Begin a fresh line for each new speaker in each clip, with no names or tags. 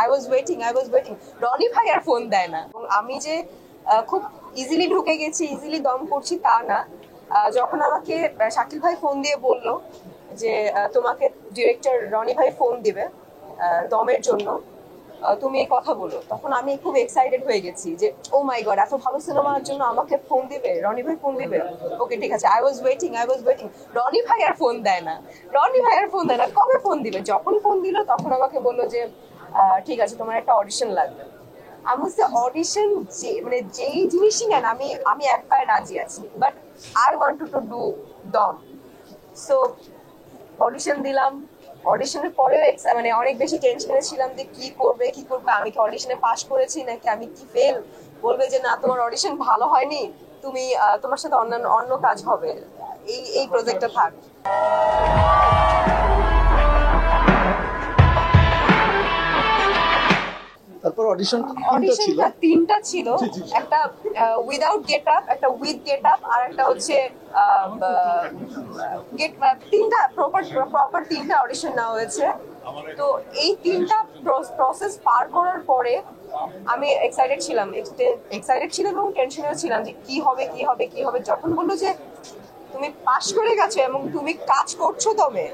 I was waiting Roni ভাই আর phone দেয় না। এবং আমি যে খুব ইজিলি ঢুকে গেছি, ইজিলি দম করছি তা না। যখন আমাকে শাকিল ভাই ফোন দিয়ে বললো যে তোমাকে ডিরেক্টর রনি ভাই ফোন দিবে দমের জন্য, তুমি এই কথা বলো, তখন আমি খুব এক্সাইটেড হয়ে গেছি যে ও মাই গড, এত ভালো সিনেমার জন্য আমাকে ফোন দিবে, রনি ভাই ফোন দিবে। ওকে ঠিক আছে, আই ওয়াজ ওয়েটিং রনি ভাই আর ফোন দেয় না, কবে ফোন দিবে। যখন ফোন দিল তখন আমাকে বললো যে ঠিক আছে, তোমার একটা অডিশন লাগবে। আমি বলছি অডিশন, যে মানে যেই জিনিসই নেন আমি আমি এক পায়ে রাজি আছি, but I want to do দম। সো অডিশন দিলাম। অডিশনের পরেও মানে অনেক বেশি টেনশনে ছিলাম যে কি করবে, আমি কি অডিশনে পাশ করেছি নাকি আমি কি ফেল। বলবে যে না, তোমার অডিশন ভালো হয়নি, তুমি তোমার সাথে অন্য কাজ হবে, এই প্রজেক্টটা থাক।
তারপর
অডিশনটা তিনটা ছিল, একটা উইদাউট গেট আপ, একটা উইথ গেট আপ, আর একটা হচ্ছে তিনটা প্রপার তিনটা অডিশন নেওয়া হয়েছে। তো এই তিনটা প্রসেস পার করার পরে আমি এক্সাইটেড ছিলাম এবং টেনশনেও ছিলাম যে কি হবে। যখন বললো যে তুমি পাশ করে গেছো এবং তুমি কাজ করছো দমে,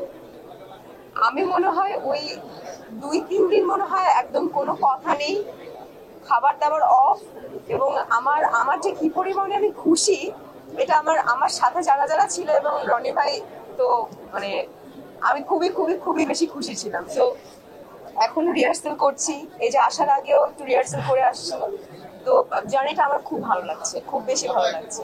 আমি মনে হয় ওই 2-3 দিন মনে হয় একদম কোনো কথা নেই, খাবার দাবার অফ। এবং আমার যে কি পরিমাণে আমি খুশি, এটা আমার সাথে যারা ছিল এবং রনি ভাই, তো মানে আমি খুবই বেশি খুশি ছিলাম। তো এখন রিহার্সাল করছি, এই যে আসার আগেও একটু রিহার্সাল করে আসছি। তো জার্নিটা আমার খুব ভালো লাগছে, খুব বেশি ভালো লাগছে।